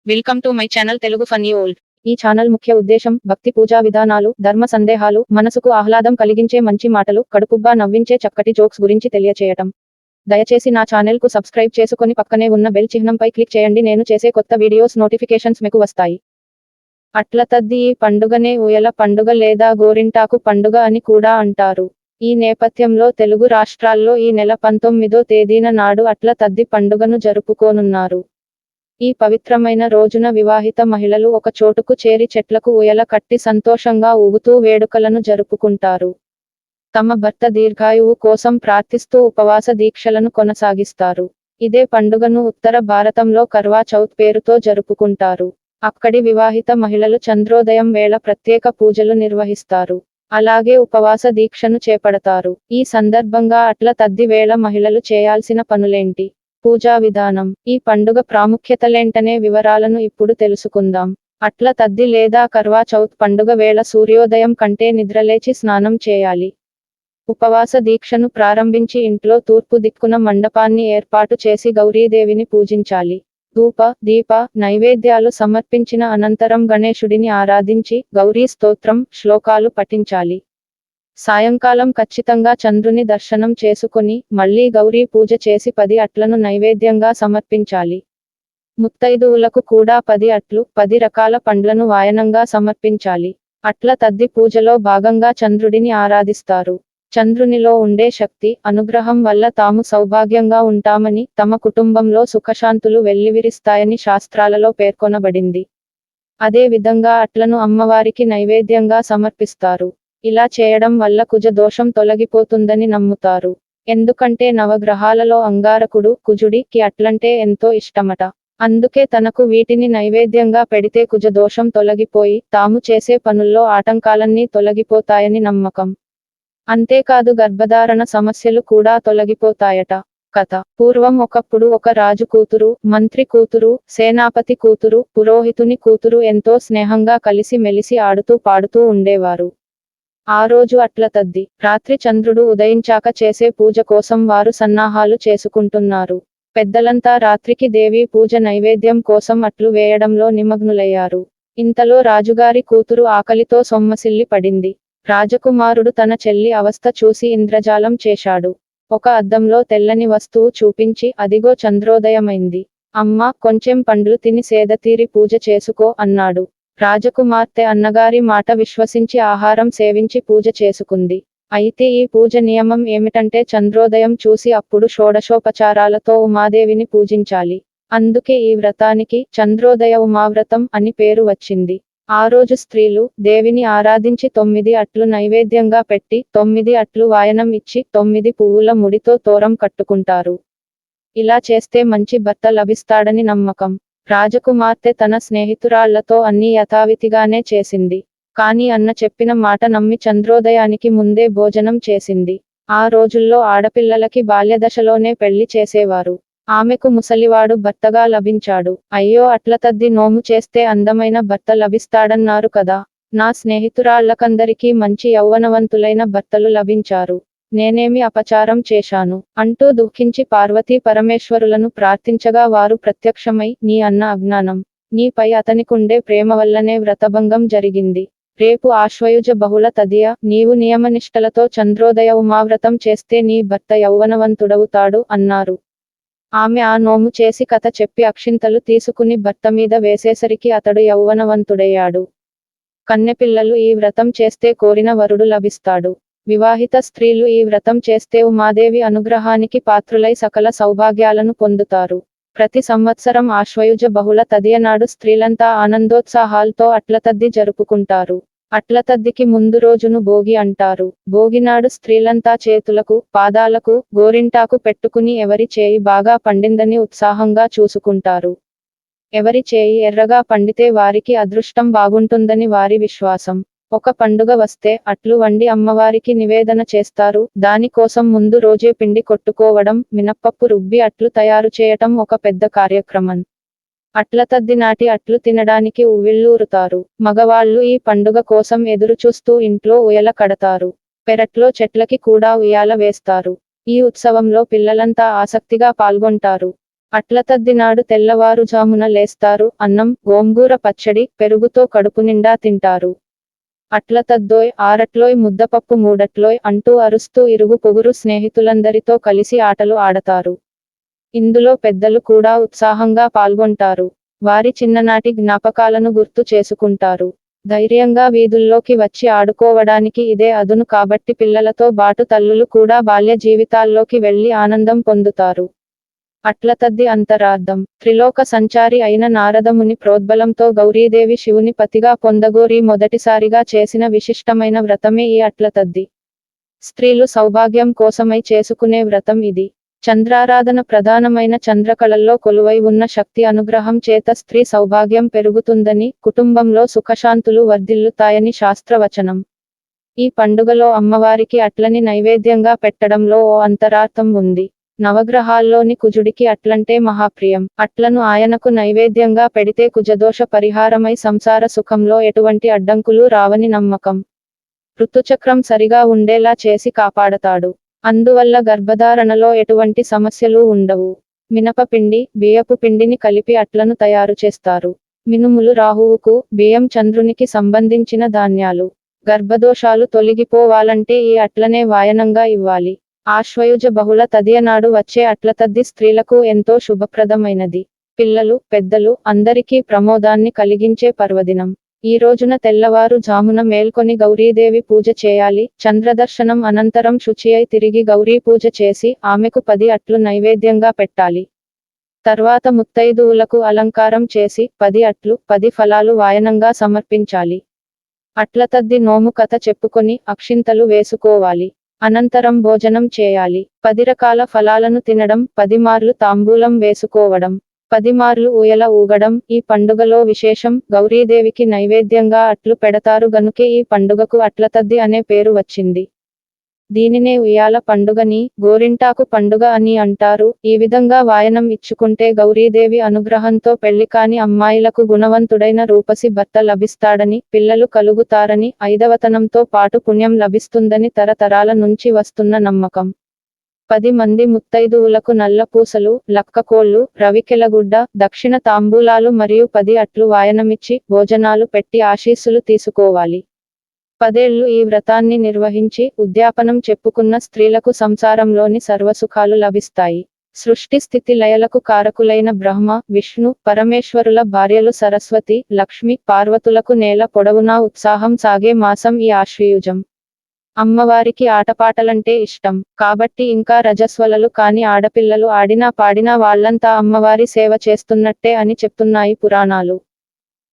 Welcome to my channel Telugu funny old. ఈ channel ముఖ్య ఉద్దేశం భక్తి పూజా విధానాలు, ధర్మ సందేహాలు, మనసుకు ఆహ్లాదం కలిగించే మంచి మాటలు, కడుపుబ్బా నవ్వించే చక్కటి జోక్స్ గురించి తెలియచేయటం. దయచేసి నా ఛానల్ కు సబ్స్క్రైబ్ చేసుకొని పక్కనే ఉన్న బెల్ చిహ్నంపై క్లిక్ చేయండి. నేను చేసే కొత్త వీడియోస్ నోటిఫికేషన్స్ మీకు వస్తాయి. అట్ల తద్ది ఈ పండుగనే ఉయల పండుగ లేదా గోరింటాకు పండుగ అని కూడా అంటారు. ఈ నేపథ్యంలో తెలుగు రాష్ట్రాల్లో ఈ నెల 19వ తేదీన నాడు అట్ల తద్ది పండుగను జరుపుకోనున్నారు. ఈ పవిత్రమైన రోజున వివాహిత మహిళలు ఒక చోటుకు చేరి చెట్లకు ఉయల కట్టి సంతోషంగా ఊగుతూ వేడుకలను జరుపుకుంటారు. తమ భర్త దీర్ఘాయువు కోసం ప్రార్థిస్తూ ఉపవాస దీక్షలను కొనసాగిస్తారు. ఇదే పండుగను ఉత్తర భారతంలో కర్వా చౌత్ పేరుతో జరుపుకుంటారు. అక్కడి వివాహిత మహిళలు చంద్రోదయం వేళ ప్రత్యేక పూజలు నిర్వహిస్తారు. అలాగే ఉపవాస దీక్షను చేపడతారు. ఈ సందర్భంగా అట్ల తద్ది వేళ మహిళలు చేయాల్సిన పనులేంటి, పూజా విధానం, ఈ పండుగ ప్రాముఖ్యతలేంటనే వివరాలను ఇప్పుడు తెలుసుకుందాం. అట్ల తద్ది లేదా కర్వా చౌత్ పండుగ వేళ సూర్యోదయం కంటే నిద్రలేచి స్నానం చేయాలి. ఉపవాస దీక్షను ప్రారంభించి ఇంట్లో తూర్పు దిక్కున మండపాన్ని ఏర్పాటు చేసి గౌరీదేవిని పూజించాలి. ధూప, దీప, నైవేద్యాలు సమర్పించిన అనంతరం గణేశుడిని ఆరాధించి గౌరీ స్తోత్రం, శ్లోకాలు పఠించాలి. సాయంకాలం ఖచ్చితంగా చంద్రుని దర్శనం చేసుకొని మళ్లీ గౌరీ పూజ చేసి 10 అట్లను నైవేద్యంగా సమర్పించాలి. ముత్తైదువులకు కూడా 10 అట్లు, 10 రకాల పండ్లను వాయనంగా సమర్పించాలి. అట్ల తద్ది పూజలో భాగంగా చంద్రుడిని ఆరాధిస్తారు. చంద్రునిలో ఉండే శక్తి, అనుగ్రహం వల్ల తాము సౌభాగ్యంగా ఉంటామని, తమ కుటుంబంలో సుఖశాంతులు వెల్లివిరిస్తాయని శాస్త్రాలలో పేర్కొనబడింది. అదే విధంగా అట్లను అమ్మవారికి నైవేద్యంగా సమర్పిస్తారు. ఇలా చేయడం వల్ల కుజ దోషం తొలగిపోతుందని నమ్ముతారు. ఎందుకంటే నవగ్రహాలలో అంగారకుడు, కుజుడికి అట్లంటే ఎంతో ఇష్టమట. అందుకే తనకు వీటిని నైవేద్యంగా పెడితే కుజ దోషం తొలగిపోయి తాము చేసే పనుల్లో ఆటంకాలన్నీ తొలగిపోతాయని నమ్మకం. అంతేకాదు గర్భధారణ సమస్యలు కూడా తొలగిపోతాయట. కథ: పూర్వం ఒకప్పుడు ఒక రాజు కూతురు, మంత్రి కూతురు, సేనాపతి కూతురు, పురోహితుని కూతురు ఎంతో స్నేహంగా కలిసి మెలిసి ఆడుతూ పాడుతూ ఉండేవారు. ఆ రోజు అట్ల తద్ది రాత్రి చంద్రుడు ఉదయించాక చేసే పూజ కోసం వారు సన్నాహాలు చేసుకుంటున్నారు. పెద్దలంతా రాత్రికి దేవీ పూజ నైవేద్యం కోసం అట్లు వేయడంలో నిమగ్నులయ్యారు. ఇంతలో రాజుగారి కూతురు ఆకలితో సొమ్మసిల్లి పడింది. రాజకుమారుడు తన చెల్లి అవస్థ చూసి ఇంద్రజాలం చేశాడు. ఒక అద్దంలో తెల్లని వస్తువు చూపించి అదిగో చంద్రోదయమైంది. అమ్మా, కొంచెం పండ్లు తిని సేదతీరి పూజ చేసుకో అన్నాడు. రాజకుమార్తె అన్నగారి మాట విశ్వసించి ఆహారం సేవించి పూజ చేసుకుంది. అయితే ఈ పూజ నియమం ఏమిటంటే చంద్రోదయం చూసి అప్పుడు షోడశోపచారాలతో ఉమాదేవిని పూజించాలి. అందుకే ఈ వ్రతానికి చంద్రోదయ ఉమావ్రతం అని పేరు వచ్చింది. ఆ రోజు స్త్రీలు దేవిని ఆరాధించి 9 అట్లు నైవేద్యంగా పెట్టి 9 అట్లు వాయనం ఇచ్చి 9 పువ్వుల ముడితో తోరం కట్టుకుంటారు. ఇలా చేస్తే మంచి భర్త లభిస్తాడని నమ్మకం. రాజకుమార్తె తన స్నేహితురాళ్లతో అన్నీ యథావిధిగానే చేసింది. కానీ అన్న చెప్పిన మాట నమ్మి చంద్రోదయానికి ముందే భోజనం చేసింది. ఆ రోజుల్లో ఆడపిల్లలకి బాల్యదశలోనే పెళ్లి చేసేవారు. ఆమెకు ముసలివాడు భర్తగా లభించాడు. అయ్యో, అట్ల తద్ది నోము చేస్తే అందమైన భర్త లభిస్తాడన్నారు కదా. నా స్నేహితురాళ్లకందరికీ మంచి యౌవనవంతులైన భర్తలు లభించారు. నేనేమి అపచారం చేశాను అంటూ దుఃఖించి పార్వతీ పరమేశ్వరులను ప్రార్థించగా వారు ప్రత్యక్షమై నీ అన్న అజ్ఞానం, నీపై అతనికుండే ప్రేమ వల్లనే వ్రతభంగం జరిగింది. రేపు ఆశ్వయుజ బహుళ తదియ నీవు నియమనిష్టలతో చంద్రోదయ ఉమావ్రతం చేస్తే నీ భర్త యౌవనవంతుడవుతాడు అన్నారు. ఆమె ఆ నోము చేసి కథ చెప్పి అక్షింతలు తీసుకుని భర్త మీద వేసేసరికి అతడు యౌవనవంతుడయ్యాడు. కన్నెపిల్లలు ఈ వ్రతం చేస్తే కోరిన వరుడు లభిస్తాడు. వివాహిత స్త్రీలు ఈ వ్రతం చేస్తే ఉమాదేవి అనుగ్రహానికి పాత్రులై సకల సౌభాగ్యాలను పొందుతారు. ప్రతి సంవత్సరం ఆశ్వయుజ బహుళ తదియనాడు స్త్రీలంతా ఆనందోత్సాహాలతో అట్లతద్ది జరుపుకుంటారు. అట్లతద్దికి ముందు రోజును భోగి అంటారు. భోగినాడు స్త్రీలంతా చేతులకు, పాదాలకు గోరింటాకు పెట్టుకుని ఎవరి చేయి బాగా పండిందని ఉత్సాహంగా చూసుకుంటారు. ఎవరి చేయి ఎర్రగా పండితే వారికి అదృష్టం బాగుంటుందని వారి విశ్వాసం. ఒక పండుగ వస్తే అట్లు వండి అమ్మవారికి నివేదన చేస్తారు. దాని కోసం ముందు రోజే పిండి కొట్టుకోవడం, మినప్పప్పు రుబ్బి అట్లు తయారు చేయటం ఒక పెద్ద కార్యక్రమం. అట్ల తద్ది నాటి అట్లు తినడానికి ఉవ్విళ్ళూరుతారు. మగవాళ్ళు ఈ పండుగ కోసం ఎదురుచూస్తూ ఇంట్లో ఉయల కడతారు. పెరట్లో చెట్లకి కూడా ఉయ్యాల వేస్తారు. ఈ ఉత్సవంలో పిల్లలంతా ఆసక్తిగా పాల్గొంటారు. అట్ల తద్ది నాడు తెల్లవారుజామున లేస్తారు, అన్నం, గోంగూర పచ్చడి, పెరుగుతో కడుపు నిండా తింటారు. అట్ల తద్దోయ్, ఆరట్లోయ్, ముద్దపప్పు మూడట్లోయ్ అంటూ అరుస్తూ ఇరుగు పొగురు స్నేహితులందరితో కలిసి ఆటలు ఆడతారు. ఇందులో పెద్దలు కూడా ఉత్సాహంగా పాల్గొంటారు. వారి చిన్ననాటి జ్ఞాపకాలను గుర్తు చేసుకుంటారు. ధైర్యంగా వీధుల్లోకి వచ్చి ఆడుకోవడానికి ఇదే అదును కాబట్టి పిల్లలతో బాటు తల్లులు కూడా బాల్య జీవితాల్లోకి వెళ్లి ఆనందం పొందుతారు. అట్లతద్ది అంతరార్థం. త్రిలోక సంచారి అయిన నారదముని ప్రోద్బలంతో గౌరీదేవి శివుని పతిగా పొందగోరి మొదటిసారిగా చేసిన విశిష్టమైన వ్రతమే ఈ అట్లతద్ది. స్త్రీలు సౌభాగ్యం కోసమై చేసుకునే వ్రతం ఇది. చంద్రారాధన ప్రధానమైన చంద్రకళల్లో కొలువై ఉన్న శక్తి అనుగ్రహం చేత స్త్రీ సౌభాగ్యం పెరుగుతుందని, కుటుంబంలో సుఖశాంతులు వర్ధిల్లుతాయని శాస్త్రవచనం. ఈ పండుగలో అమ్మవారికి అట్లని నైవేద్యంగా పెట్టడంలో ఓ అంతరార్థం ఉంది. నవగ్రహాల్లోని కుజుడికి అట్లంటే మహాప్రియం. అట్లను ఆయనకు నైవేద్యంగా పెడితే కుజదోష పరిహారమై సంసార సుఖంలో ఎటువంటి అడ్డంకులు రావని నమ్మకం. ఋతుచక్రం సరిగా ఉండేలా చేసి కాపాడతాడు. అందువల్ల గర్భధారణలో ఎటువంటి సమస్యలు ఉండవు. మినపపిండి, బియ్యపు పిండిని కలిపి అట్లను తయారు చేస్తారు. మినుములు రాహువుకు, బియ్యం చంద్రునికి సంబంధించిన ధాన్యాలు. గర్భదోషాలు తొలగిపోవాలంటే ఈ అట్లనే వాయనంగా ఇవ్వాలి. ఆశ్వయుజ బహుళ తదియనాడు వచ్చే అట్లతద్ది స్త్రీలకు ఎంతో శుభప్రదమైనది. పిల్లలు, పెద్దలు అందరికీ ప్రమోదాన్ని కలిగించే పర్వదినం. ఈ రోజున తెల్లవారు జామున మేల్కొని గౌరీదేవి పూజ చేయాలి. చంద్రదర్శనం అనంతరం శుచియై తిరిగి గౌరీ పూజ చేసి ఆమెకు 10 అట్లు నైవేద్యంగా పెట్టాలి. తర్వాత ముత్తైదువులకు అలంకారం చేసి 10 అట్లు, 10 ఫలాలు వాయనంగా సమర్పించాలి. అట్లతద్ది నోము కథ చెప్పుకొని అక్షింతలు వేసుకోవాలి. అనంతరం భోజనం చేయాలి. 10 రకాల ఫలాలను తినడం, 10 మార్లు తాంబూలం వేసుకోవడం, 10 మార్లు ఊయల ఊగడం ఈ పండుగలో విశేషం. గౌరీదేవికి నైవేద్యంగా అట్లు పెడతారు గనుకే ఈ పండుగకు అట్లతద్ది అనే పేరు వచ్చింది. దీనినే ఉయ్యాల పండుగని, గోరింటాకు పండుగ అని అంటారు. ఈ విధంగా వాయనం ఇచ్చుకుంటే గౌరీదేవి అనుగ్రహంతో పెళ్లికాని అమ్మాయిలకు గుణవంతుడైన రూపసి భర్త లభిస్తాడని, పిల్లలు కలుగుతారని, ఐదవతనంతో పాటు పుణ్యం లభిస్తుందని తరతరాల నుంచి వస్తున్న నమ్మకం. 10 మంది ముత్తైదువులకు నల్ల పూసలు, లక్కకోళ్లు, రవికెలగుడ్డ, దక్షిణ తాంబూలాలు మరియు 10 అట్లు వాయనమిచ్చి, భోజనాలు పెట్టి ఆశీస్సులు తీసుకోవాలి. 10 ఏళ్లు ఈ వ్రతాన్ని నిర్వహించి ఉద్యాపనం చెప్పుకున్న స్త్రీలకు సంసారంలోని సర్వసుఖాలు లభిస్తాయి. సృష్టి స్థితి లయలకు కారకులైన బ్రహ్మ, విష్ణు, పరమేశ్వరుల భార్యలు సరస్వతి, లక్ష్మి, పార్వతులకు నేల పొడవునా ఉత్సాహం సాగే మాసం ఈ ఆశ్వయుజం. అమ్మవారికి ఆటపాటలంటే ఇష్టం. కాబట్టి ఇంకా రజస్వలలు కాని ఆడపిల్లలు ఆడినా పాడినా వాళ్లంతా అమ్మవారి సేవ చేస్తున్నట్టే అని చెప్తున్నాయి పురాణాలు.